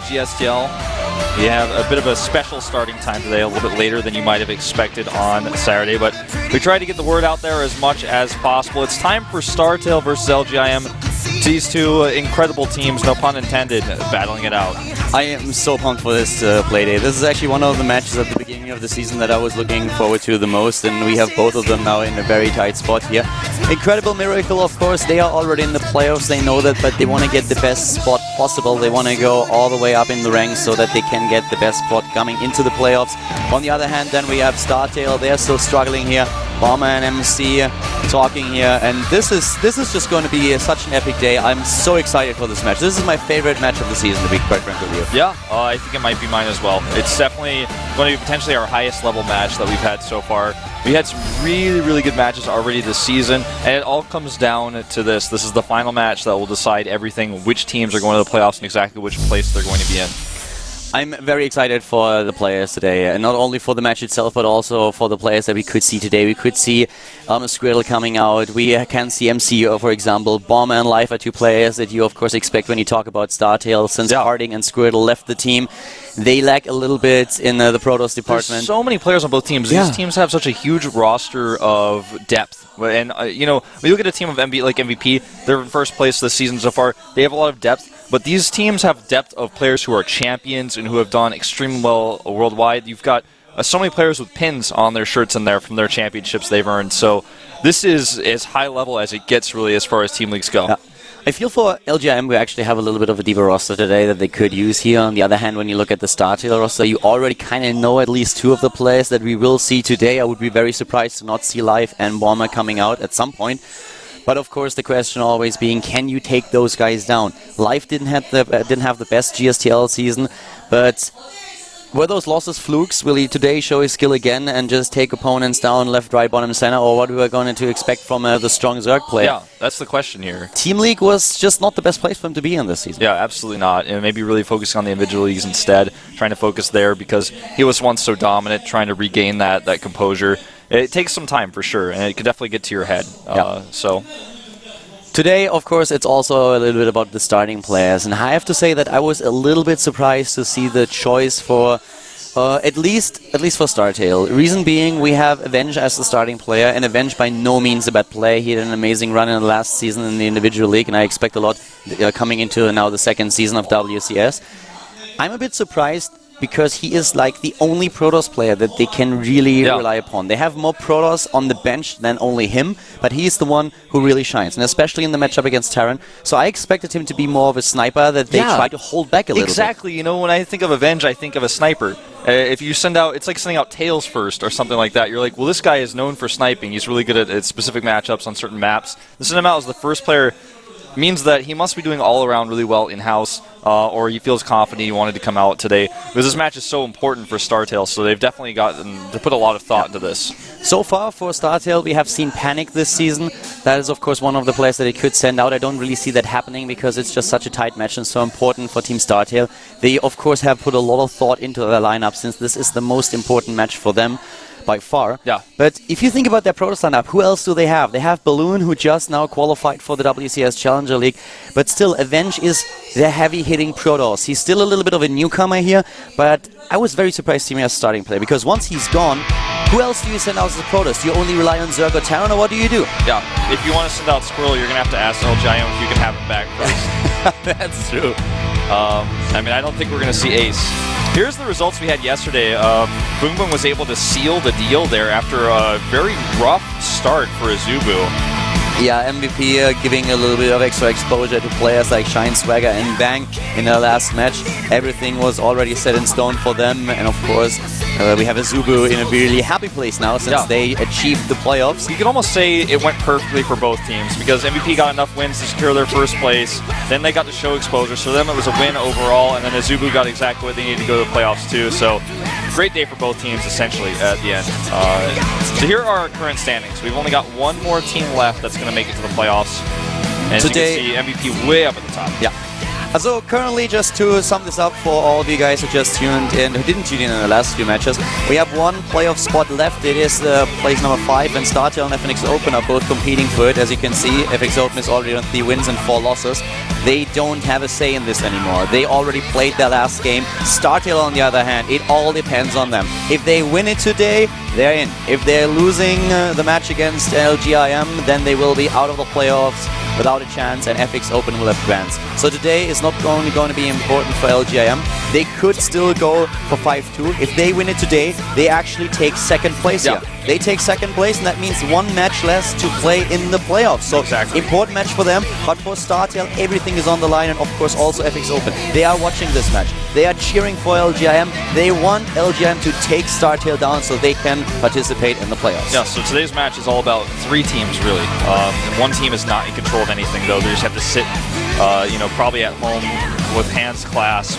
GSTL. We have a bit of a special starting time today, a little bit later than you might have expected on Saturday, but we tried to get the word out there as much as possible. It's time for StarTale versus LGIM. These two incredible teams, no pun intended, battling it out. I am so pumped for this playdate. This is actually one of the matches at the beginning of the season that I was looking forward to the most, and we have both of them now in a very tight spot here. Incredible Miracle, of course, they are already in the playoffs, they know that, but they want to get the best spot possible. They want to go all the way up in the ranks so that they can get the best spot coming into the playoffs. On the other hand, then we have StarTale, they're still struggling here. Bomber and MC talking here, and this is just going to be such an epic day. I'm so excited for this match. This is my favorite match of the season, to be quite frank with you. Yeah, I think it might be mine as well. It's definitely going to be potentially our highest level match that we've had so far. We had some really, really good matches already this season, and it all comes down to this. This is the final match that will decide everything, which teams are going to the playoffs and exactly which place they're going to be in. I'm very excited for the players today, and not only for the match itself, but also for the players that we could see today. We could see Squirtle coming out. We can see MC, for example. Bomber and Life are two players that you, of course, expect when you talk about StarTale. Since Harding and Squirtle left the team, they lack a little bit in the Protoss department. There's so many players on both teams. These teams have such a huge roster of depth. And, you know, when you look at a team of like MVP, they're in first place this season so far. They have a lot of depth. But these teams have depth of players who are champions and who have done extremely well worldwide. You've got so many players with pins on their shirts in there from their championships they've earned. So this is as high level as it gets, really, as far as team leagues go. Yeah. I feel for LGIM we actually have a little bit of a deeper roster today that they could use here. On the other hand, when you look at the StarTale roster, you already kind of know at least two of the players that we will see today. I would be very surprised to not see Life and Bomber coming out at some point. But of course, the question always being, can you take those guys down? Life didn't have the best GSTL season, but were those losses flukes? Will he today show his skill again and just take opponents down left, right, bottom, center, or what we were going to expect from the strong Zerg player? Yeah, that's the question here. Team League was just not the best place for him to be in this season. Yeah, absolutely not. And maybe really focusing on the individual leagues instead, trying to focus there because he was once so dominant, trying to regain that composure. It takes some time for sure, and it could definitely get to your head. So today, of course, it's also a little bit about the starting players, and I have to say that I was a little bit surprised to see the choice for at least for StarTale. Reason being, we have Avenge as the starting player, and Avenge by no means a bad play. He had an amazing run in the last season in the individual league, and I expect a lot coming into now the second season of WCS. I'm a bit surprised because he is like the only Protoss player that they can really rely upon. They have more Protoss on the bench than only him, but he's the one who really shines, and especially in the matchup against Terran. So I expected him to be more of a sniper that they try to hold back a little bit. Exactly. You know, when I think of Avenge, I think of a sniper. If you send out, it's like sending out Tails first or something like that. You're like, well, this guy is known for sniping. He's really good at specific matchups on certain maps. To send him out as the first player means that he must be doing all around really well in-house, or he feels confident he wanted to come out today. Because this match is so important for StarTale, so they've definitely gotten to put a lot of thought into this. So far for StarTale, we have seen Panic this season. That is, of course, one of the players that it could send out. I don't really see that happening because it's just such a tight match and so important for Team StarTale. They, of course, have put a lot of thought into their lineup since this is the most important match for them by far. Yeah. But if you think about their Protoss lineup, who else do they have? They have Balloon, who just now qualified for the WCS Challenger League, but still, Avenge is their heavy-hitting Protoss. He's still a little bit of a newcomer here, but I was very surprised to see him as starting player, because once he's gone, who else do you send out as a Protoss? Do you only rely on Zerg or Terran, or what do you do? Yeah, if you want to send out Squirrel, you're going to have to ask LGIM if you can have him back first. That's true. I mean, I don't think we're going to see Ace. Here's the results we had yesterday. Boom Boom was able to seal the deal there after a very rough start for Azubu. Yeah, MVP giving a little bit of extra exposure to players like Shine, Swagger and Bang in their last match. Everything was already set in stone for them, and of course we have Azubu in a really happy place now since they achieved the playoffs. You could almost say it went perfectly for both teams because MVP got enough wins to secure their first place, then they got to show exposure, so them it was a win overall, and then Azubu got exactly what they needed to go to the playoffs too. So great day for both teams essentially at the end. So here are our current standings. We've only got one more team left that's going to make it to the playoffs. And today, as you can see, MVP way up at the top. Yeah. So currently, just to sum this up for all of you guys who just tuned in, who didn't tune in the last few matches, we have one playoff spot left. It is place number 5, and StarTale and FNX Open are both competing for it. As you can see, FX Open is already on 3 wins and 4 losses. They don't have a say in this anymore. They already played their last game. StarTale, on the other hand, it all depends on them. If they win it today, they're in. If they're losing the match against LGIM, then they will be out of the playoffs without a chance, and FX Open will advance. So today is not only going to be important for LGIM. They could still go for 5-2. If they win it today, they actually take second place here. They take second place, and that means 1 match less to play in the playoffs. So important match for them, but for StarTale, everything is on the line, and of course also FX Open. They are watching this match. They are cheering for LGIM. They want LGIM to take StarTale down so they can participate in the playoffs. Yeah, so today's match is all about 3 teams, really. One team is not in control of anything, though. They just have to sit, probably at home with hands clasped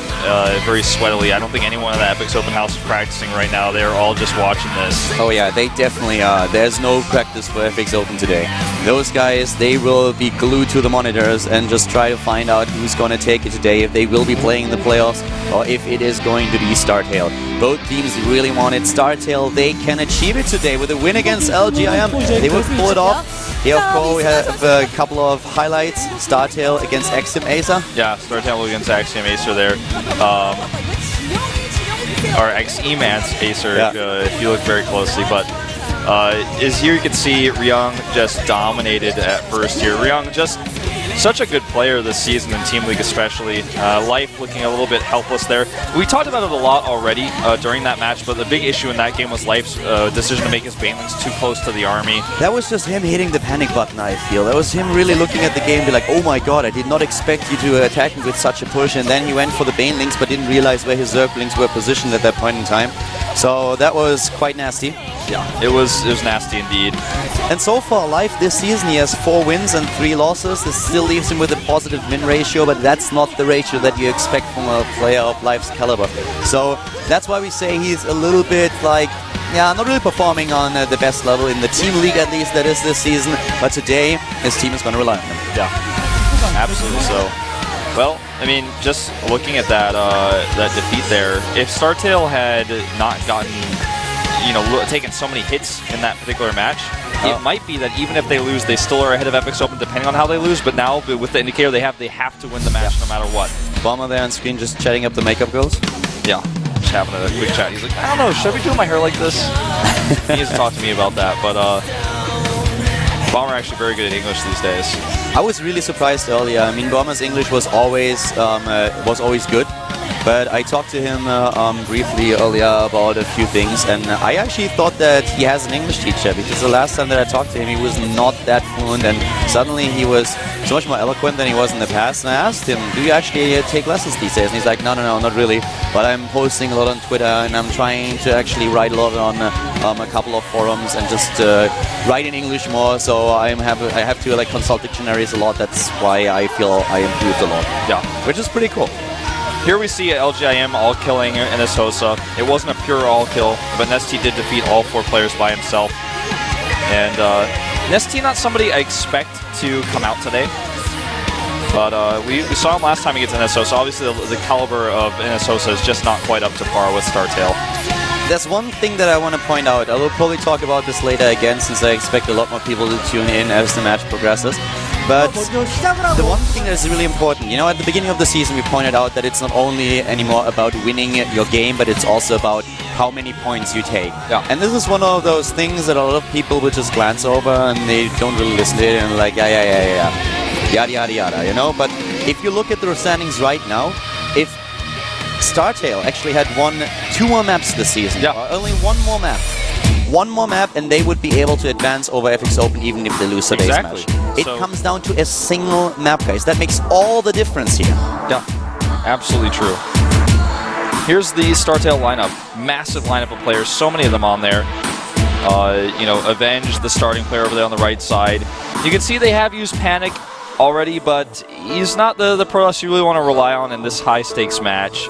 very sweatily. I don't think anyone at the FX Open House is practicing right now. They're all just watching this. Oh yeah, they definitely are. There's no practice for FX Open today. Those guys, they will be glued to the monitors and just try to find out who's going to take it today, if they will be playing in the playoffs, or if it is going to be StarTale. Both teams really want it. StarTale, they can achieve it today with a win against LGIM. They will pull it off. Here, of course, we have a couple of highlights. StarTale against Axiom Acer. Yeah, StarTale against Axiom Acer there. Or X-Emance Acer, if you look very closely. But is here you can see Ryung just dominated at first here. Ryung just such a good player this season in Team League especially. Life looking a little bit helpless there. We talked about it a lot already during that match, but the big issue in that game was Life's decision to make his banelings too close to the army. That was just him hitting the panic button, I feel. That was him really looking at the game, be like, oh my god, I did not expect you to attack me with such a push, and then he went for the banelings but didn't realize where his Zerglings were positioned at that point in time. So that was quite nasty. Yeah, it was nasty indeed. And so far, Life this season, he has 4 wins and 3 losses. This still leaves him with a positive win ratio, but that's not the ratio that you expect from a player of Life's caliber. So that's why we say he's a little bit like, yeah, not really performing on the best level in the Team League, at least, that is this season. But today, his team is going to rely on him. Yeah, absolutely so. Well, I mean, just looking at that that defeat there, if StarTale had not gotten, taken so many hits in that particular match, it might be that even if they lose, they still are ahead of FX Open depending on how they lose. But now, with the indicator they have to win the match no matter what. Bomber there on screen just chatting up the makeup girls. Yeah, just having a quick chat. He's like, I don't know, should I be doing my hair like this? He needs to talk to me about that. But Bomber actually very good at English these days. I was really surprised earlier. I mean, Bomber's English was always good. But I talked to him briefly earlier about a few things, and I actually thought that he has an English teacher, because the last time that I talked to him, he was not that fluent, and suddenly he was so much more eloquent than he was in the past. And I asked him, do you actually take lessons these days? And he's like, no, not really. But I'm posting a lot on Twitter, and I'm trying to actually write a lot on a couple of forums and just write in English more. So I have to consult dictionaries a lot. That's why I feel I improved a lot. Yeah, which is pretty cool. Here we see LGIM all killing Inesosa. It wasn't a pure all kill, but Nesty did defeat all 4 players by himself. And Nesty, not somebody I expect to come out today. But we saw him last time against Inesosa. Obviously, the caliber of Inesosa is just not quite up to par with StarTale. There's one thing that I want to point out. I will probably talk about this later again, since I expect a lot more people to tune in as the match progresses. But the one thing that is really important, at the beginning of the season we pointed out that it's not only anymore about winning your game, but it's also about how many points you take. Yeah. And this is one of those things that a lot of people will just glance over and they don't really listen to it and like, yeah, yada, yada, yada, But if you look at the standings right now, if StarTale actually had won 2 more maps this season, or only 1 more map, and they would be able to advance over FX Open even if they lose today's match. It comes down to a single map, guys. That makes all the difference here. Yeah, absolutely true. Here's the StarTale lineup. Massive lineup of players, so many of them on there. Avenge, the starting player over there on the right side. You can see they have used Panic already, but he's not the pro you really want to rely on in this high-stakes match.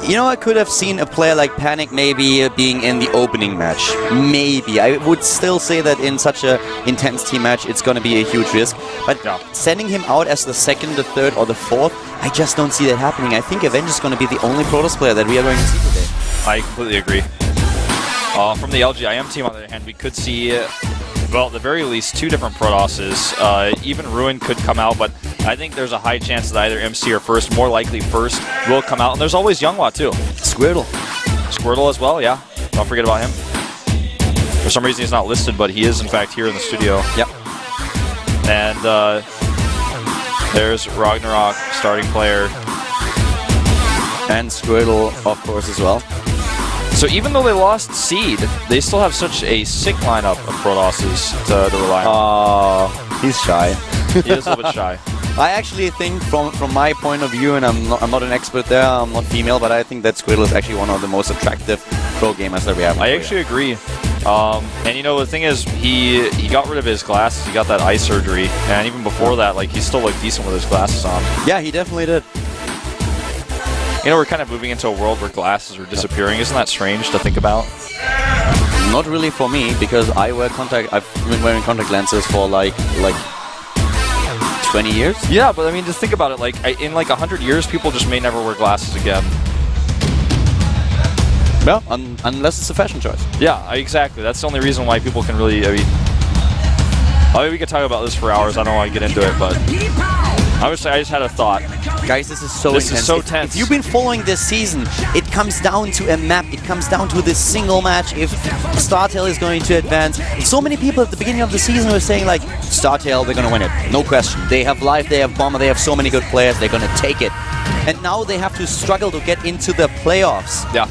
You know, I could have seen a player like Panic maybe being in the opening match. Maybe. I would still say that in such a intense team match, it's going to be a huge risk. But sending him out as the second, the third, or the fourth, I just don't see that happening. I think Avenge is going to be the only Protoss player that we are going to see today. I completely agree. From the LGIM team, on the other hand, we could see, well, at the very least, 2 different Protosses. Even Ruin could come out, but I think there's a high chance that either MC or First, more likely First, will come out. And there's always Younghwa, too. Squirtle. Squirtle as well, yeah. Don't forget about him. For some reason, he's not listed, but he is, in fact, here in the studio. Yep. And there's Ragnarok, starting player. And Squirtle, of course, as well. So even though they lost Seed, they still have such a sick lineup of Protosses to rely on. He's shy. He is a little bit shy. I actually think from my point of view, and I'm not an expert there, I'm not female, but I think that Squirtle is actually one of the most attractive pro gamers that we have. I actually agree. And you know, the thing is, he got rid of his glasses, he got that eye surgery, and even before that, like, he still looked decent with his glasses on. Yeah, he definitely did. You know, we're kind of moving into a world where glasses are disappearing. Isn't that strange to think about? Not really for me, because I've been wearing contact lenses for like 20 years. Yeah, but I mean, just think about it. Like, in like 100 years, people just may never wear glasses again. Well, unless it's a fashion choice. Yeah, exactly. That's the only reason why people can really, I mean, we could talk about this for hours. I don't want to get into it, but I just had a thought. Guys, this is so intense. This is so tense. If you've been following this season, it comes down to a map. It comes down to this single match if StarTale is going to advance. So many people at the beginning of the season were saying, like, StarTale, they're going to win it. No question. They have Life, they have Bomber, they have so many good players. They're going to take it. And now they have to struggle to get into the playoffs. Yeah.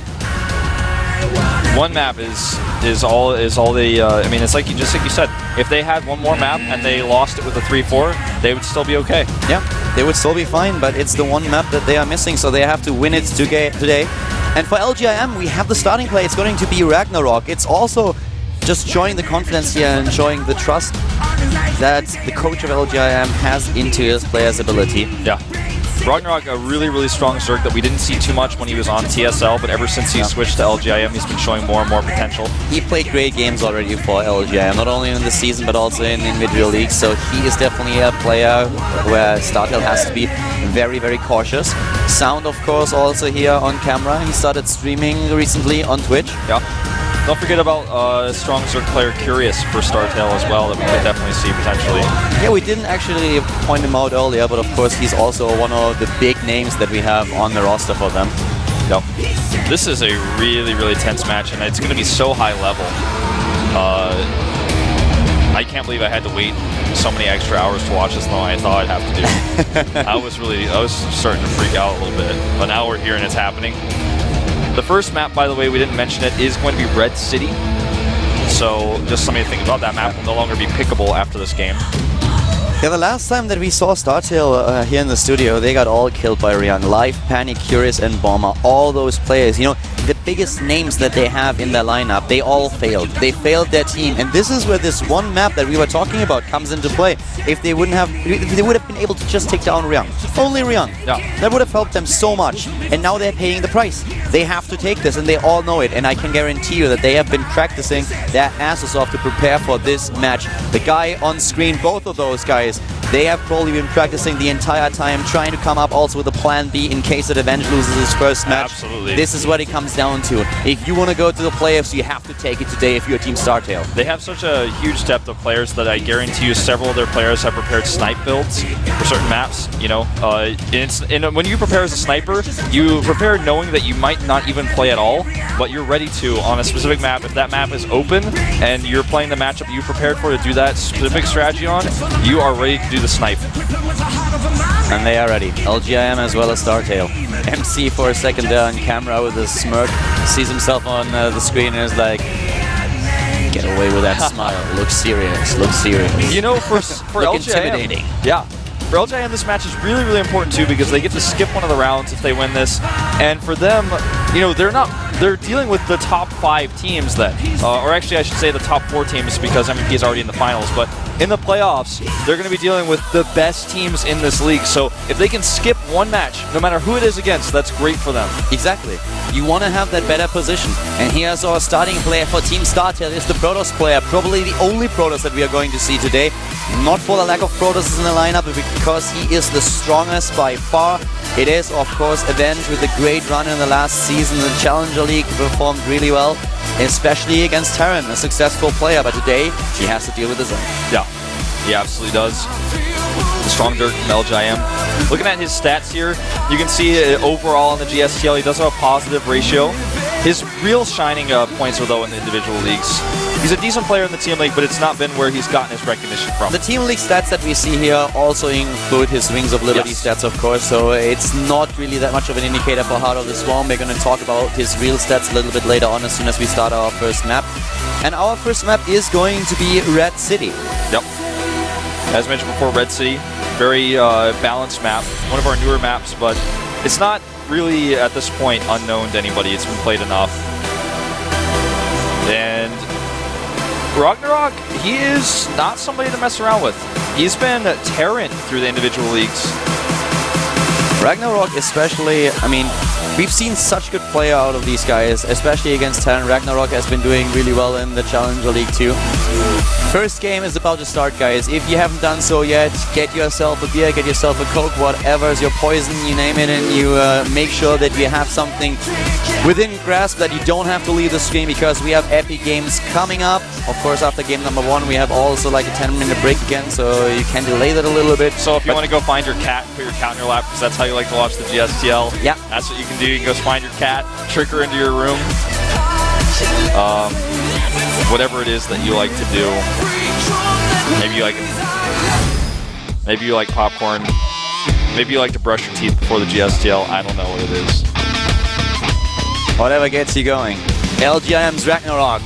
One map is all the. I mean, it's like you said. If they had one more map and they lost it with a 3-4, they would still be okay. Yeah, they would still be fine, but it's the one map that they are missing, so they have to win it today. And for LGIM, we have the starting play. It's going to be Ragnarok. It's also just showing the confidence here and showing the trust that the coach of LGIM has into his player's ability. Yeah. Ragnarok, a really, really strong Zerg that we didn't see too much when he was on TSL, but ever since he switched to LGIM, he's been showing more and more potential. He played great games already for LGIM, not only in the season, but also in individual leagues, so he is definitely a player where StarTale has to be very, very cautious. Sound, of course, also here on camera. He started streaming recently on Twitch. Yeah. Don't forget about strong Zerg player Curious for StarTale as well, that we could definitely see potentially. Yeah, we didn't actually point him out earlier, but of course he's also one of the big names that we have on the roster for them. Yep. This is a really, really tense match, and it's going to be so high level. I can't believe I had to wait so many extra hours to watch this than I thought I'd have to do. I was starting to freak out a little bit, but now we're here and it's happening. The first map, by the way, we didn't mention it, is going to be Red City. So just something to think about. That map will no longer be pickable after this game. Yeah, the last time that we saw StarTale here in the studio, they got all killed by Rian. Life, Panic, Curious, and Bomber. All those players, you know, the biggest names that they have in their lineup, they all failed. They failed their team, and this is where this one map that we were talking about comes into play. If they would have been able to just take down Rian, only Rian, that would have helped them so much. And now they're paying the price. They have to take this, and they all know it. And I can guarantee you that they have been practicing their asses off to prepare for this match. The guy on screen, both of those guys, they have probably been practicing the entire time, trying to come up also with a plan B in case that Avenge loses his first match. Absolutely. This is what it comes down to. If you want to go to the playoffs, you have to take it today if you're Team StarTale. They have such a huge depth of players that I guarantee you several of their players have prepared snipe builds for certain maps. You know, when you prepare as a sniper, you prepare knowing that you might not even play at all, but you're ready to on a specific map. If that map is open and you're playing the matchup you prepared for to do that specific strategy on, you are ready to do the snipe. And they are ready. LGIM as well as StarTale. MC for a second there on camera with a smirk, sees himself on the screen and is like, get away with that smile. Look serious, look serious. You know, for look LGIM, intimidating. Yeah. For LGIM, this match is really, really important too because they get to skip one of the rounds if they win this. And for them, you know, they're not they're dealing with the top 5 teams that, or actually I should say the top 4 teams because MVP is already in the finals, but in the playoffs, they're going to be dealing with the best teams in this league. So if they can skip one match, no matter who it is against, that's great for them. Exactly. You want to have that better position. And here's our starting player for Team StarTale is the Protoss player, probably the only Protoss that we are going to see today. Not for the lack of Protosses in the lineup, but because he is the strongest by far. It is, of course, Avenge with a great run in the last season. The Challenger League performed really well, especially against Terran, a successful player. But today, he has to deal with his own. Yeah, he absolutely does. The strong Dirk from LGIM. Looking at his stats here, you can see overall in the GSTL, he does have a positive ratio. His real shining points are, though, in the individual leagues. He's a decent player in the team league, but it's not been where he's gotten his recognition from. The team league stats that we see here also include his Wings of Liberty stats, of course, so it's not really that much of an indicator for Heart of the Swarm. We're going to talk about his real stats a little bit later on as soon as we start our first map. And our first map is going to be Red City. Yep. As mentioned before, Red City, very balanced map. One of our newer maps, but it's not really, at this point, unknown to anybody. It's been played enough. And Ragnarok, he is not somebody to mess around with. He's been Terran through the individual leagues. Ragnarok especially, I mean, we've seen such good play out of these guys, especially against Terran. Ragnarok has been doing really well in the Challenger League too. First game is about to start, guys. If you haven't done so yet, get yourself a beer, get yourself a Coke, whatever is your poison, you name it, and you make sure that you have something within grasp that you don't have to leave the screen, because we have epic games coming up. Of course, after game number 1, we have also like a 10-minute break again, so you can delay that a little bit. So if you want to go find your cat, put your cat in your lap, because that's how you like to watch the GSTL. Yeah. That's what you can do. You can go find your cat, trick her into your room. Whatever it is that you like to do. Maybe you like popcorn. Maybe you like to brush your teeth before the GSTL. I don't know what it is. Whatever gets you going. LGIM's Ragnarok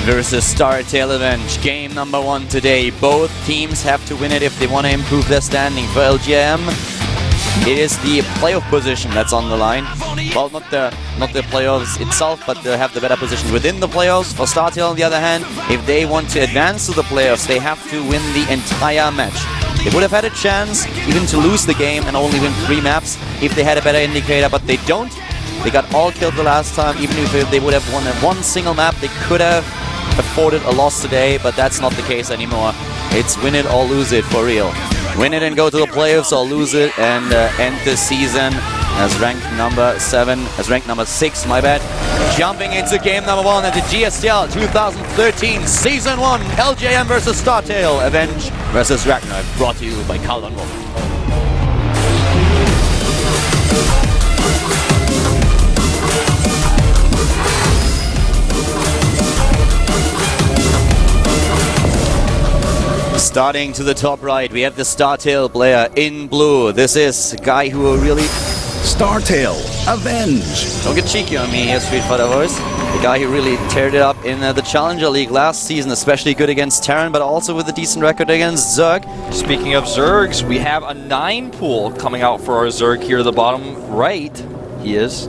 versus StarTale Avenge. Game number 1 today. Both teams have to win it if they want to improve their standing. For LGIM, it is the playoff position that's on the line. Well, not the playoffs itself, but they have the better position within the playoffs. For StarTale, on the other hand, if they want to advance to the playoffs, they have to win the entire match. They would have had a chance even to lose the game and only win 3 maps if they had a better indicator, but they don't. They got all killed the last time. Even if they would have won one single map, they could have afforded a loss today, but that's not the case anymore. It's win it or lose it for real. Win it and go to the playoffs, or lose it and end the season as ranked number 6, my bad. Jumping into game number 1 at the GSTL 2013 Season 1, LJM versus StarTale, Avenge versus Ragnarok, brought to you by Carl Wolf. Starting to the top right, we have the StarTale player in blue. This is a guy who will really... StarTale, Avenge! Don't get cheeky on me here, Street Fighter Voice. The guy who really teared it up in the Challenger League last season, especially good against Terran, but also with a decent record against Zerg. Speaking of Zergs, we have a 9 pool coming out for our Zerg here at the bottom right. He is.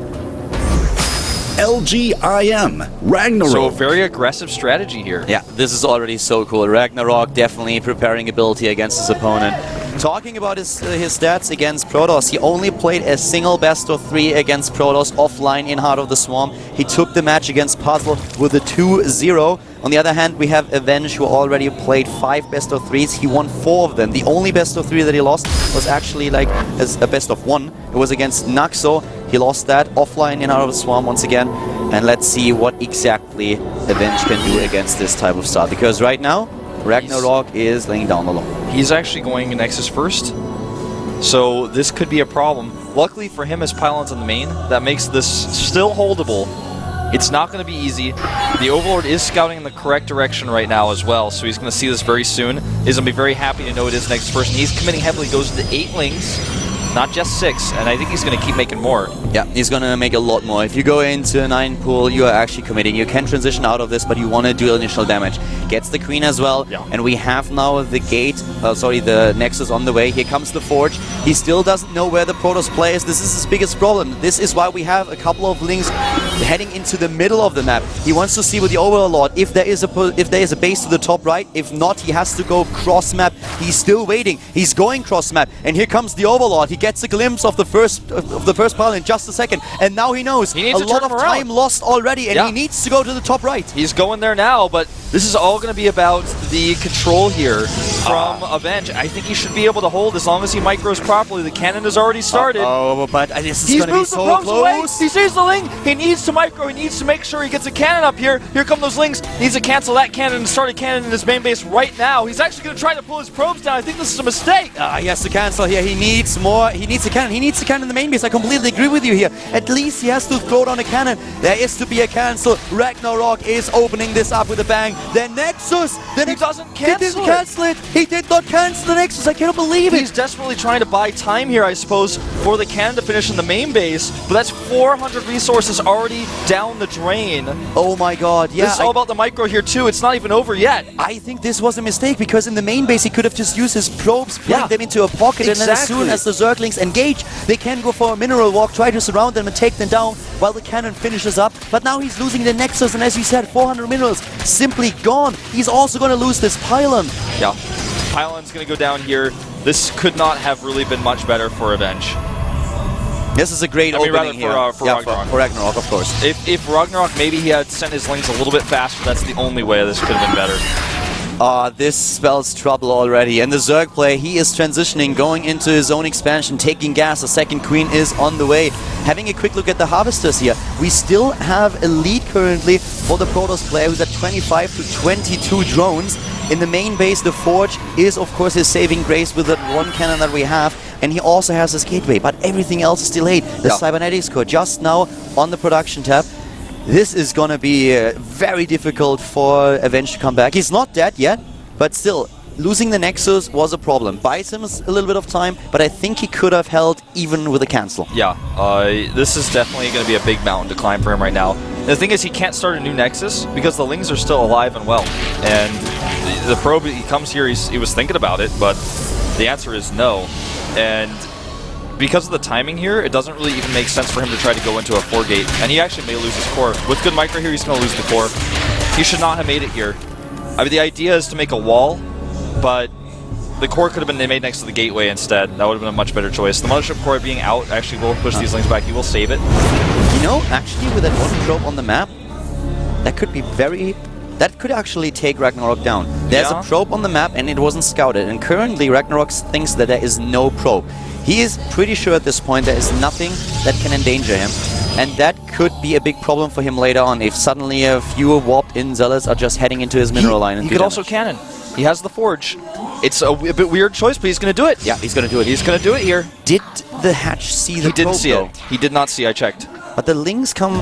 LGIM, Ragnarok. So a very aggressive strategy here. Yeah, this is already so cool. Ragnarok definitely preparing ability against his opponent. Talking about his stats against Protoss, he only played a single best of 3 against Protoss offline in Heart of the Swarm. He took the match against Puzzle with a 2-0. On the other hand, we have Avenge, who already played 5 best of 3s. He won 4 of them. The only best of 3 that he lost was actually like as a best of 1. It was against Naxo. He lost that offline in Heart of the Swarm once again. And let's see what exactly Avenge can do against this type of start. Because right now, Ragnarok is laying down the law. He's actually going Nexus first, so this could be a problem. Luckily for him, as pylons on the main, that makes this still holdable. It's not going to be easy. The Overlord is scouting in the correct direction right now as well, so he's going to see this very soon. He's going to be very happy to know it is Nexus first, and he's committing heavily. Goes to 8 lings, not just 6, and I think he's going to keep making more. Yeah, he's going to make a lot more. If you go into a 9 pool, you are actually committing. You can transition out of this, but you want to do initial damage. Gets the Queen as well, and we have now the gate, the Nexus on the way. Here comes the Forge. He still doesn't know where the Protoss plays. This is his biggest problem. This is why we have a couple of links heading into the middle of the map. He wants to see with the Overlord if there is a base to the top right. If not, he has to go cross map. He's still waiting. He's going cross map, and here comes the Overlord. He gets a glimpse of the first pile in just a second, and now he knows he needs a lot of time lost already, and he needs to go to the top right. He's going there now, but this is all going to be about the control here from Avenge. I think he should be able to hold as long as he micros properly. The cannon has already started. Oh, but this is going to be so close. Away. He sees the Ling. He needs to micro. He needs to make sure he gets a cannon up here. Here come those Lings. He needs to cancel that cannon and start a cannon in his main base right now. He's actually going to try to pull his probes down. I think this is a mistake. He has to cancel here. He needs more. He needs a cannon. He needs a cannon in the main base. I completely agree with you here. At least he has to throw down a cannon. There is to be a cancel. Ragnarok is opening this up with a bang. The Nexus. He doesn't cancel He didn't cancel it. He did not cancel the Nexus. I cannot believe it. He's desperately trying to buy time here, I suppose, for the cannon to finish in the main base. But that's 400 resources already down the drain. Oh my god, yeah. This is all about the micro here too. It's not even over yet. I think this was a mistake because in the main base he could have just used his probes, putting them into a pocket, and then as soon as the Zerglings engage, they can go for a mineral walk, try to surround them and take them down while the cannon finishes up. But now he's losing the Nexus, and as you said, 400 minerals simply gone. He's also going to lose this pylon. Yeah, pylon's going to go down here. This could not have really been much better for Avenge. This is a great opening here. For Ragnarok. For Ragnarok, of course. If Ragnarok, maybe he had sent his Lings a little bit faster, that's the only way this could have been better. This spells trouble already. And the Zerg play, he is transitioning, going into his own expansion, taking gas. The second queen is on the way. Having a quick look at the Harvesters here. We still have a lead currently for the Protoss player, who's at 25 to 22 drones. In the main base, the Forge is, of course, his saving grace with that one cannon that we have. And he also has his gateway, but everything else is delayed. The Cybernetics core just now on the production tab. This is going to be very difficult for Avenge to come back. He's not dead yet, but still, losing the Nexus was a problem. Buys him a little bit of time, but I think he could have held even with a cancel. Yeah, this is definitely going to be a big mountain to climb for him right now. The thing is, he can't start a new Nexus because the Lings are still alive and well. And the probe, he comes here, he was thinking about it, but the answer is no. And because of the timing here, it doesn't really even make sense for him to try to go into a 4-gate. And he actually may lose his core. With good micro here, he's going to lose the core. He should not have made it here. I mean, the idea is to make a wall, but the core could have been made next to the gateway instead. That would have been a much better choice. The Mothership core being out actually will push these Lings back. He will save it. You know, actually, with that one probe on the map, that could be very... That could actually take Ragnarok down. There's a probe on the map and it wasn't scouted. And currently Ragnarok thinks that there is no probe. He is pretty sure at this point there is nothing that can endanger him. And that could be a big problem for him later on if suddenly a few warped-in zealots are just heading into his mineral line. And he could also cannon. He has the Forge. It's a bit weird choice, but he's going to do it. Yeah, he's going to do it. He's going to do it here. Did the hatch see the probe? He didn't see it. He did not see, I checked. But the Lings come...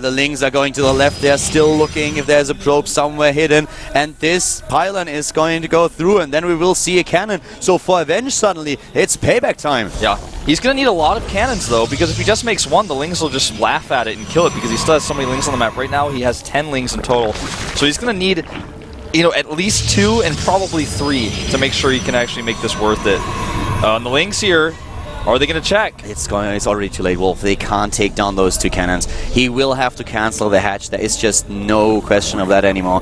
the Lings are going to the left. They're still looking if there's a probe somewhere hidden. And this pylon is going to go through, and then we will see a cannon. So for Avenge, suddenly, it's payback time. Yeah. He's going to need a lot of cannons, though, because if he just makes one, the Lings will just laugh at it and kill it, because he still has so many Lings on the map. Right now, he has 10 Lings in total. So he's going to need, you know, at least 2 and probably 3 to make sure he can actually make this worth it. And the Lings here... Are they going to check? It's already too late, Wolf. They can't take down those 2 cannons. He will have to cancel the hatch. There is just no question of that anymore.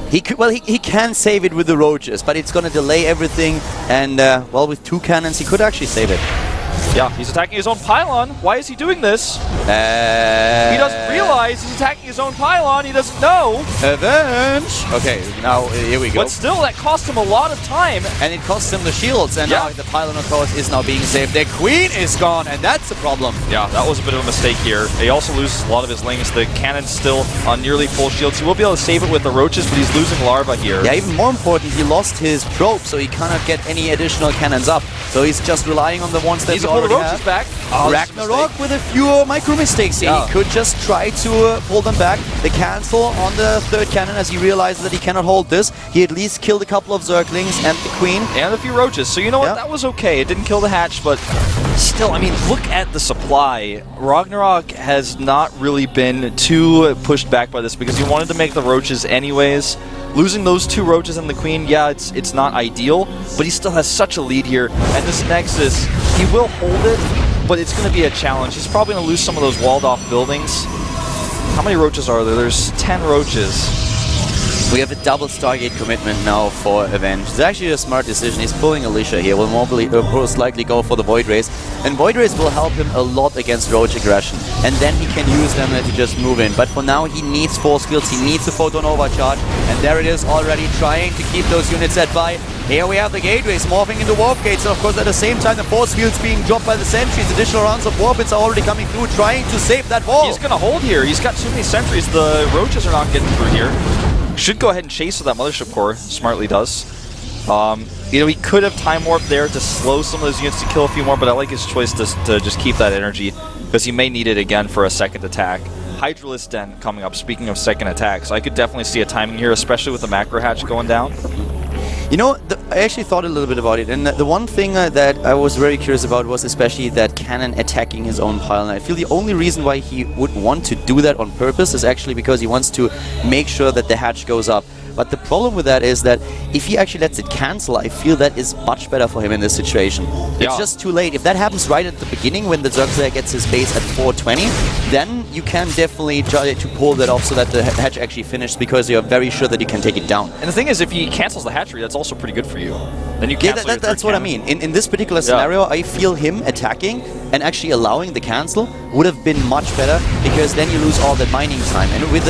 He can save it with the roaches, but it's going to delay everything. And, well, with 2 cannons, he could actually save it. Yeah, he's attacking his own pylon. Why is he doing this? He doesn't realize he's attacking his own pylon. He doesn't know. Avenge! Okay, now here we go. But still, that cost him a lot of time. And it cost him the shields, and now the pylon, of course, is now being saved. The queen is gone, and that's a problem. Yeah, that was a bit of a mistake here. He also loses a lot of his Lings. The cannon's still on nearly full shields. He will be able to save it with the roaches, but he's losing larva here. Yeah, even more important, he lost his probe, so he cannot get any additional cannons up. So he's just relying on the ones that he already the roaches have. Back. Ragnarok with a few micro mistakes here. He could just try to pull them back. The cancel on the 3rd cannon as he realizes that he cannot hold this. He at least killed a couple of Zerglings and the queen. And a few roaches. So you know what? That was okay. It didn't kill the hatch, but still, I mean, look at the supply. Ragnarok has not really been too pushed back by this because he wanted to make the roaches anyways. Losing those 2 roaches and the queen, yeah, it's not ideal, but he still has such a lead here. And this Nexus, he will hold it, but it's going to be a challenge. He's probably going to lose some of those walled-off buildings. How many roaches are there? There's 10 roaches. We have a double Stargate commitment now for Avenge. It's actually a smart decision. He's pulling Alicia here. Will most likely go for the Void Rays. And Void Rays will help him a lot against Roach aggression. And then he can use them to just move in. But for now, he needs force fields. He needs a photon overcharge. And there it is already trying to keep those units at bay. Here we have the gateways morphing into warp gates. And of course, at the same time, the force fields being dropped by the sentries. Additional rounds of warp bits are already coming through, trying to save that wall. He's going to hold here. He's got too many sentries. The roaches are not getting through here. Should go ahead and chase with that Mothership Core. Smartly does. You know, he could have Time Warp there to slow some of those units to kill a few more, but I like his choice to just keep that energy, because he may need it again for a second attack. Hydralisk Den coming up, speaking of second attacks. I could definitely see a timing here, especially with the macro hatch going down. You know, I actually thought a little bit about it, and the one thing that I was very curious about was especially that cannon attacking his own pile. And I feel the only reason why he would want to do that on purpose is actually because he wants to make sure that the hatch goes up. But the problem with that is that if he actually lets it cancel, I feel that is much better for him in this situation. Yeah. It's just too late. If that happens right at the beginning when the Zerg gets his base at 420, then you can definitely try to pull that off so that the hatch actually finishes, because you're very sure that you can take it down. And the thing is, if he cancels the hatchery, that's also pretty good for you. Then you cancel your that's what cannon. I mean. In this particular scenario, I feel him attacking and actually allowing the cancel would have been much better, because then you lose all that mining time. And with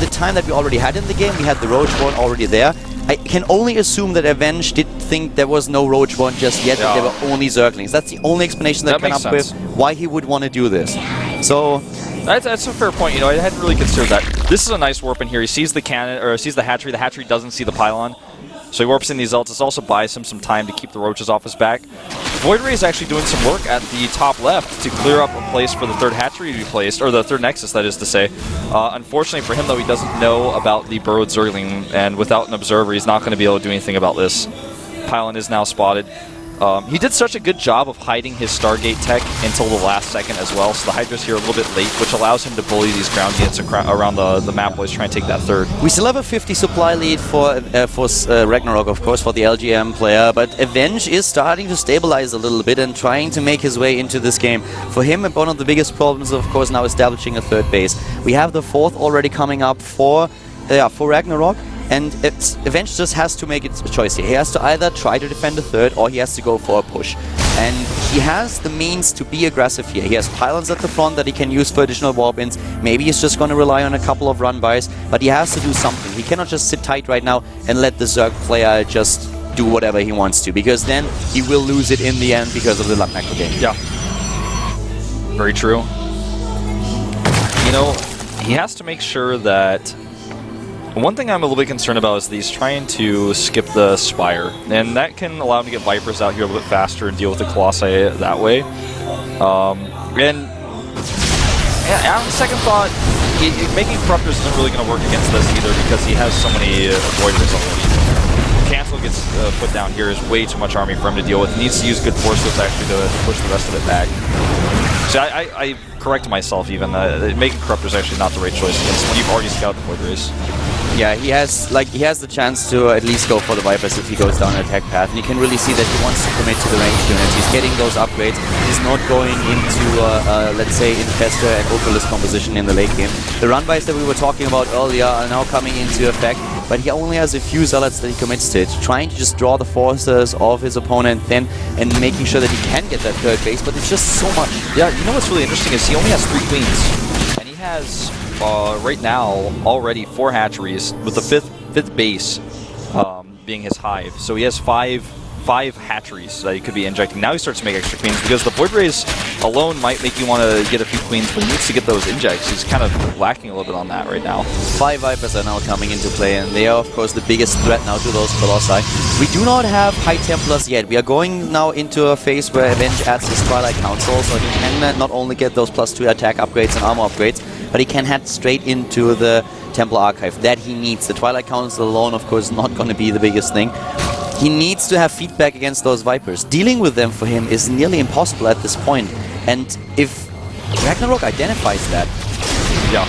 the time that we already had in the game, we had the Roach-born already there. I can only assume that Avenge did think there was no Roach-born just yet, that there were only Zerglings. That's the only explanation that I come up with why he would want to do this. So that's a fair point. You know, I hadn't really considered that. This is a nice warp in here. He sees the cannon, or sees the hatchery. The hatchery doesn't see the pylon, so he warps in these ults. This also buys him some time to keep the roaches off his back. Void Ray is actually doing some work at the top left to clear up a place for the third hatchery to be placed, or the third nexus, that is to say. Unfortunately for him, though, he doesn't know about the burrowed Zergling, and without an observer, he's not going to be able to do anything about this. Pylon is now spotted. He did such a good job of hiding his Stargate tech until the last second as well, so the Hydra's here a little bit late, which allows him to bully these ground units around the map while he's trying to take that third. We still have a 50 supply lead for Ragnarok, of course, for the LGM player, but Avenge is starting to stabilize a little bit and trying to make his way into this game. For him, one of the biggest problems, of course, now establishing a third base. We have the fourth already coming up for Ragnarok. And Avenge just has to make a choice here. He has to either try to defend the third, or he has to go for a push. And he has the means to be aggressive here. He has pylons at the front that he can use for additional warp ins. Maybe he's just going to rely on a couple of run-bys, but he has to do something. He cannot just sit tight right now and let the Zerg player just do whatever he wants to, because then he will lose it in the end because of the luck macro game. Yeah. Very true. You know, he has to make sure that... One thing I'm a little bit concerned about is that he's trying to skip the Spire, and that can allow him to get Vipers out here a little bit faster and deal with the Colossi that way. And on second thought, making Corruptors isn't really going to work against this either, because he has so many Voiders already. Cancel gets put down here is way too much army for him to deal with. He needs to use good forces actually to push the rest of it back. So I correct myself even. Making Corruptors actually not the right choice against when you've already scouted the Void Rays. Yeah, he has the chance to at least go for the Vipers if he goes down an attack path, and you can really see that he wants to commit to the ranged units. He's getting those upgrades. He's not going into, let's say, Infestor and Ultralisk composition in the late game. The run-bys that we were talking about earlier are now coming into effect, but he only has a few zealots that he commits to it, trying to just draw the forces of his opponent then, and making sure that he can get that third base, but it's just so much. Yeah, you know what's really interesting is he only has 3 queens, and he has... right now, already 4 hatcheries, with the fifth base being his hive. So he has five hatcheries that he could be injecting. Now he starts to make extra queens, because the Void Rays alone might make you want to get a few queens, but he needs to get those injects. He's kind of lacking a little bit on that right now. 5 Vipers are now coming into play, and they are, of course, the biggest threat now to those Colossi. We do not have High Templars yet. We are going now into a phase where Avenge adds his Twilight Council, so he can not only get those +2 attack upgrades and armor upgrades, but he can head straight into the Templar Archive that he needs. The Twilight Council alone, of course, is not going to be the biggest thing. He needs to have feedback against those Vipers. Dealing with them for him is nearly impossible at this point. And if Ragnarok identifies that,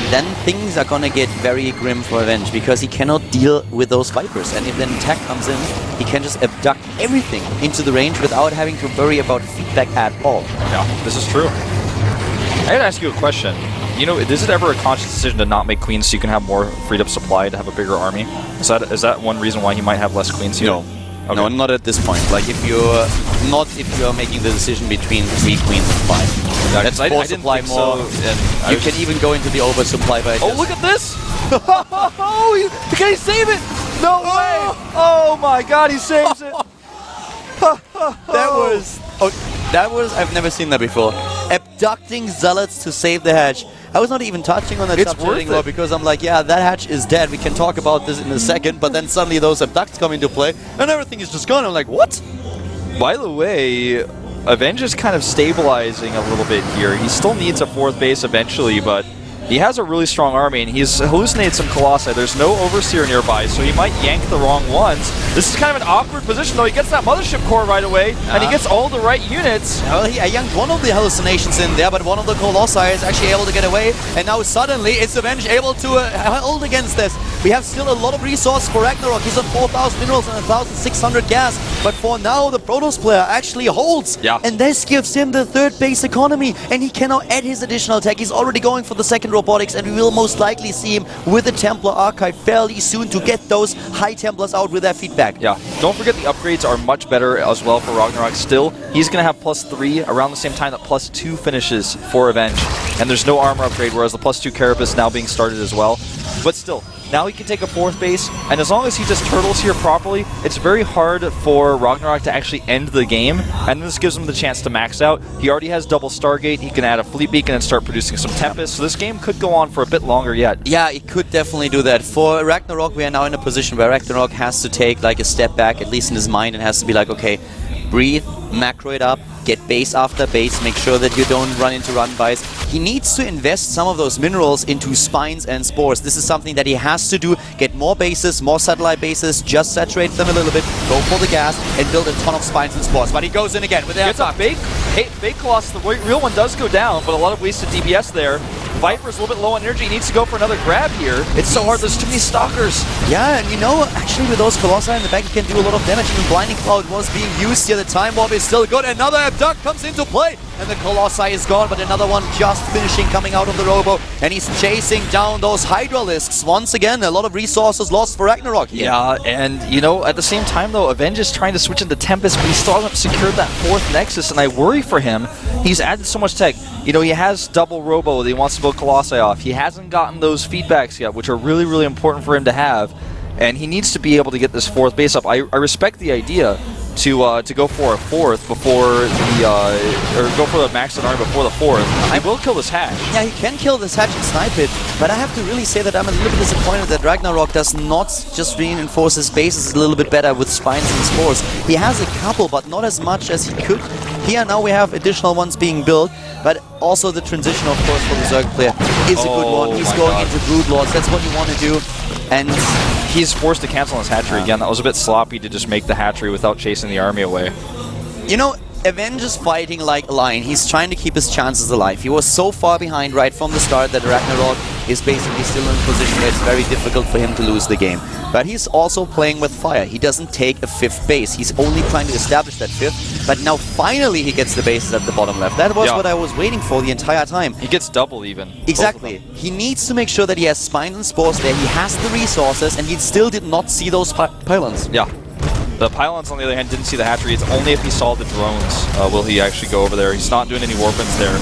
then things are gonna get very grim for Avenge, because he cannot deal with those Vipers. And if then attack comes in, he can just abduct everything into the range without having to worry about feedback at all. Yeah, this is true. I gotta ask you a question. You know, is it ever a conscious decision to not make queens so you can have more freed up supply to have a bigger army? Is that one reason why he might have less queens here? No. Okay. No, not at this point. Like, if you're making the decision between 3 queens and 5. That's I didn't supply think more. so, and You can even go into the oversupply by Oh, look at this! Oh, can he save it? No way! Oh my god, he saves it! That was, I've never seen that before. Abducting zealots to save the hatch. I was not even touching on that subject anymore because I'm like, yeah, that hatch is dead. We can talk about this in a second, but then suddenly those abducts come into play and everything is just gone. I'm like, what? By the way, Avenge is kind of stabilizing a little bit here. He still needs a 4th base eventually, but he has a really strong army, and he's hallucinated some Colossi. There's no Overseer nearby, so he might yank the wrong ones. This is kind of an awkward position, though. He gets that Mothership Core right away, and he gets all the right units. Well, he yanked one of the hallucinations in there, but one of the Colossi is actually able to get away, and now suddenly it's Avenge able to hold against this. We have still a lot of resources for Ragnarok. He's on 4,000 minerals and 1,600 gas, but for now, the Protoss player actually holds. Yeah. And this gives him the 3rd base economy, and he cannot add his additional tech. He's already going for the 2nd robotics, and we will most likely see him with the Templar Archive fairly soon to get those high Templars out with their feedback. Yeah, don't forget the upgrades are much better as well for Ragnarok. Still, he's going to have +3 around the same time that +2 finishes for Avenge. And there's no armor upgrade, whereas the +2 Carapace now being started as well. But still, now he can take a 4th base, and as long as he just turtles here properly, it's very hard for Ragnarok to actually end the game, and this gives him the chance to max out. He already has double Stargate, he can add a Fleet Beacon and start producing some Tempest, so this game could go on for a bit longer yet. Yeah, it could definitely do that. For Ragnarok, we are now in a position where Ragnarok has to take like a step back, at least in his mind, and has to be like, okay, breathe, macro it up, get base after base, make sure that you don't run into run-bys. He needs to invest some of those minerals into spines and spores. This is something that he has to do. Get more bases, more satellite bases, just saturate them a little bit, go for the gas, and build a ton of spines and spores. But he goes in again with that. It's a fake Colossus. The real one does go down, but a lot of wasted DPS there. Viper's a little bit low on energy. He needs to go for another grab here. It's so hard. There's too many Stalkers. Yeah, and you know, actually with those Colossi in the back, he can do a lot of damage. Even Blinding Cloud was being used here. The Time Warp is still good. Another Abduct comes into play. And the Colossi is gone, but another one just finishing, coming out of the Robo. And he's chasing down those Hydralisks. Once again, a lot of resources lost for Ragnarok here. Yeah, and you know, at the same time though, Avenge is trying to switch into Tempest, but he still hasn't secured that 4th Nexus, and I worry for him. He's added so much tech. You know, he has double Robo that he wants to build Colossi off. He hasn't gotten those feedbacks yet, which are really, really important for him to have. And he needs to be able to get this 4th base up. I respect the idea to go for a 4th before the or go for the maxed army before the 4th. I will kill this hatch. Yeah, he can kill this hatch and snipe it, but I have to really say that I'm a little bit disappointed that Ragnarok does not just reinforce his bases a little bit better with spines and spores. He has a couple, but not as much as he could. Here now we have additional ones being built, but also the transition, of course, for the Zerg player is a good one. He's going into Brood Lords. That's what you want to do. And he's forced to cancel his hatchery again. That was a bit sloppy to just make the hatchery without chasing the army away. You know, Avenge is fighting like a lion. He's trying to keep his chances alive. He was so far behind right from the start that Ragnarok is basically still in a position where it's very difficult for him to lose the game. But he's also playing with fire. He doesn't take a 5th base. He's only trying to establish that 5th. But now finally he gets the bases at the bottom left. That was what I was waiting for the entire time. He gets double even. Exactly. He needs to make sure that he has spines and spores there. He has the resources, and he still did not see those pylons. Yeah. The pylons, on the other hand, didn't see the hatchery. It's only if he saw the drones will he actually go over there. He's not doing any warpins there.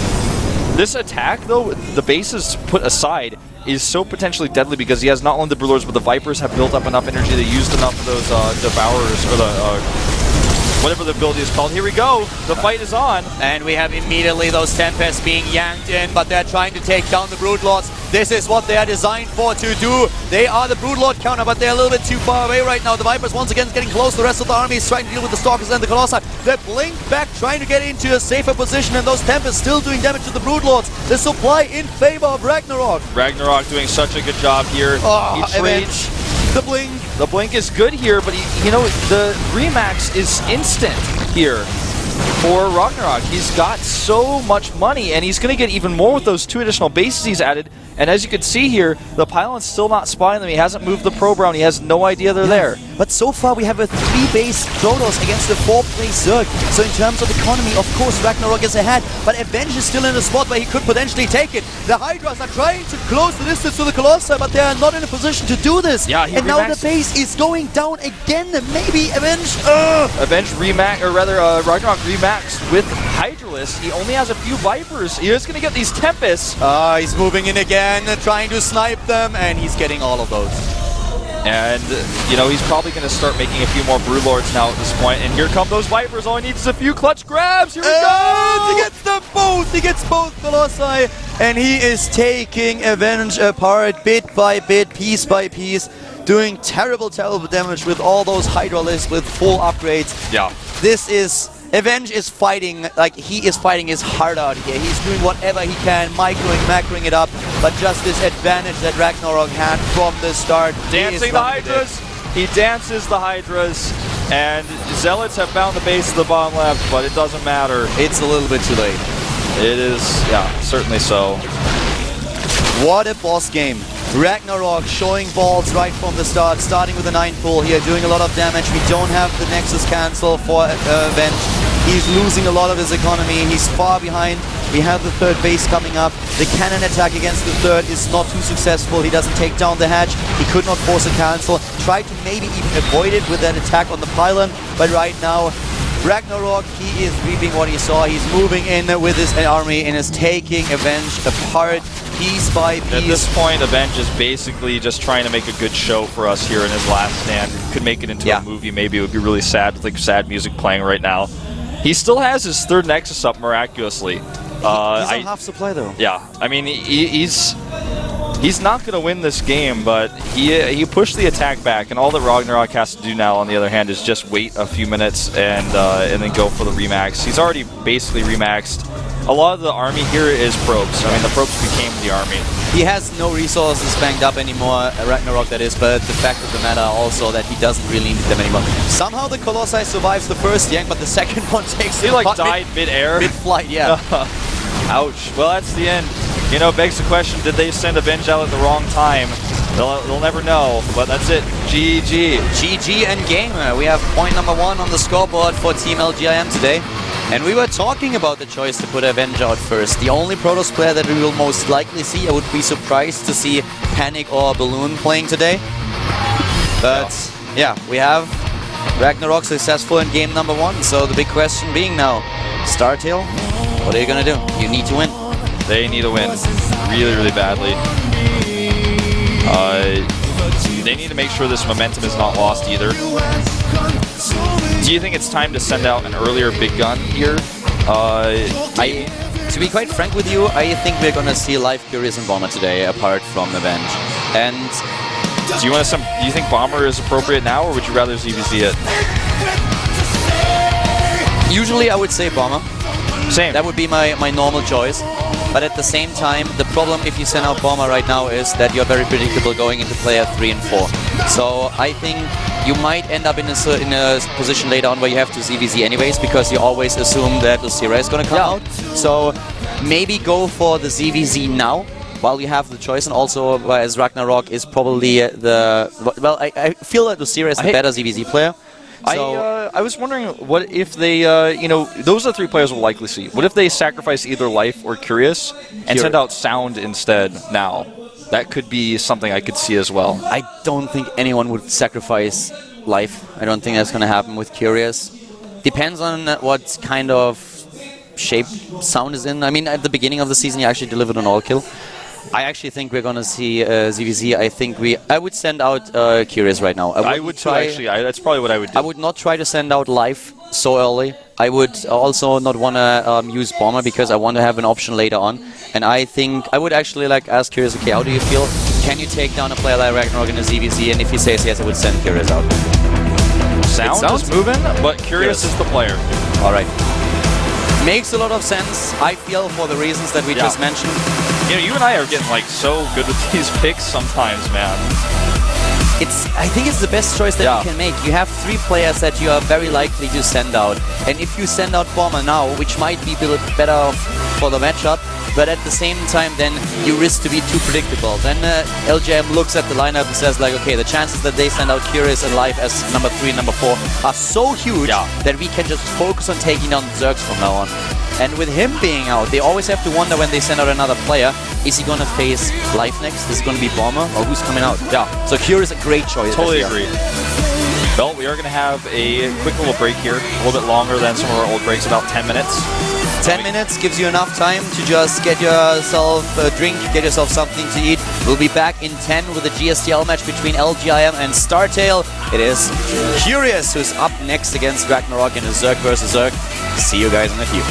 This attack, though, the bases put aside, is so potentially deadly because he has not only the Broodlords, but the Vipers have built up enough energy. They used enough of those Devourers, or the whatever the ability is called. Here we go. The fight is on. And we have immediately those Tempests being yanked in, but they're trying to take down the Broodlords. This is what they are designed for to do. They are the Broodlord counter, but they're a little bit too far away right now. The Vipers once again is getting close. The rest of the army is trying to deal with the Stalkers and the Colossi. They blink back, trying to get into a safer position, and those Tempests still doing damage to the Broodlords. The supply in favor of Ragnarok. Ragnarok doing such a good job here. Oh, he trades. The blink. The blink is good here, but you know, the Remax is instant here for Ragnarok. He's got so much money, and he's going to get even more with those 2 additional bases he's added. And as you can see here, the pylon's still not spotting them. He hasn't moved the probe around. He has no idea they're there. But so far we have a 3-base Protoss against a 4-play Zerg. So in terms of economy, of course, Ragnarok is ahead. But Avenge is still in a spot where he could potentially take it. The Hydras are trying to close the distance to the Colossi, but they are not in a position to do this. Yeah, and now the base is going down again. Maybe Avenge... Avenge remax, or rather Ragnarok remaxed with Hydralisk. He only has a few Vipers. He is going to get these Tempests. He's moving in again, trying to snipe them, and he's getting all of those. And, you know, he's probably going to start making a few more Broodlords now at this point. And here come those Vipers. All he needs is a few clutch grabs. Here we go! He gets them both! He gets both Colossi, and he is taking Avenge apart bit by bit, piece by piece, doing terrible, terrible damage with all those Hydralisks with full upgrades. Yeah. This is... Avenge is fighting, like, he is fighting his heart out here. He's doing whatever he can, macroing it up, but just this advantage that Ragnarok had from the start. Dancing the Hydras! He dances the Hydras, and Zealots have found the base of the bottom left, but it doesn't matter. It's a little bit too late. It is, yeah, certainly so. What a boss game. Ragnarok showing balls right from the start, starting with a 9-pull here, doing a lot of damage. We don't have the Nexus cancel for Avenge. He's losing a lot of his economy. He's far behind. We have the 3rd base coming up. The cannon attack against the 3rd is not too successful. He doesn't take down the hatch. He could not force a cancel. Tried to maybe even avoid it with that attack on the pylon, but right now Ragnarok, he is reaping what he saw. He's moving in with his army and is taking Avenge apart piece by piece. At this point, Avenge is basically just trying to make a good show for us here in his last stand. Could make it into a movie, maybe. It would be really sad with like sad music playing right now. He still has his 3rd Nexus up miraculously. He's on half supply though. Yeah, I mean, he's not going to win this game, but he pushed the attack back, and all that Ragnarok has to do now, on the other hand, is just wait a few minutes and then go for the remax. He's already basically remaxed. A lot of the army here is probes. I mean, the probes became the army. He has no resources banked up anymore, Ragnarok that is, but the fact of the matter also that he doesn't really need them anymore. Somehow the Colossi survives the first yank, but the second one takes He like died mid-air. Mid-flight, yeah. Ouch. Well, that's the end. You know, begs the question, did they send Avenge out at the wrong time? They'll never know, but that's it. GG. GG and game. We have point number 1 on the scoreboard for Team LGIM today. And we were talking about the choice to put Avenge out first. The only Protoss player that we will most likely see, I would be surprised to see Panic or Balloon playing today. But yeah, we have Ragnarok successful in game number 1. So the big question being now, StarTale, what are you going to do? You need to win. They need to win really, really badly. They need to make sure this momentum is not lost either. Do you think it's time to send out an earlier big gun here? To be quite frank with you, I think we're gonna see live Curious and Bomber today, apart from Avenge. And do you think Bomber is appropriate now, or would you rather ZVZ it? Usually I would say Bomber. Same. That would be my normal choice. But at the same time, the problem if you send out Bomber right now is that you're very predictable going into player 3 and 4. So I think you might end up in a position later on where you have to ZVZ anyways, because you always assume that Lucira is going to come out. So maybe go for the ZVZ now, while you have the choice, and also as Ragnarok is probably the... Well, I feel that Lucira is the better ZVZ player. So I was wondering, what if they, you know, those are the 3 players we'll likely see. What if they sacrifice either Life or Curious and send out Sound instead now? That could be something I could see as well. I don't think anyone would sacrifice Life. I don't think that's going to happen with Curious. Depends on what kind of shape Sound is in. I mean, at the beginning of the season, he actually delivered an all-kill. I actually think we're gonna see ZVZ. I would send out Curious right now. I would too, actually. That's probably what I would do. I would not try to send out Life so early. I would also not want to use Bomber because I want to have an option later on. And I think I would actually like ask Curious, okay, how do you feel? Can you take down a player like Ragnarok in a ZVZ? And if he says yes, I would send Curious out. Sound is moving, but Curious is the player. All right. Makes a lot of sense, I feel, for the reasons that we just mentioned. You know, you and I are getting like so good with these picks sometimes, man. I think it's the best choice that you can make. You have 3 players that you are very likely to send out. And if you send out Bomber now, which might be a bit better for the matchup, but at the same time, then you risk to be too predictable. Then LGM looks at the lineup and says like, okay, the chances that they send out Curious and Life as number 3 and number 4 are so huge that we can just focus on taking down the Zergs from now on. And with him being out, they always have to wonder when they send out another player, is he going to face Life next? Is it going to be Bomber? Or who's coming out? Yeah. So Curious is a great choice. Totally agree. Well, we are going to have a quick little break here, a little bit longer than some of our old breaks, about 10 minutes. 10 minutes gives you enough time to just get yourself a drink, get yourself something to eat. We'll be back in 10 with a GSTL match between LGIM and StarTale. It is Curious who's up next against Ragnarok in a Zerg versus Zerg. See you guys in a few.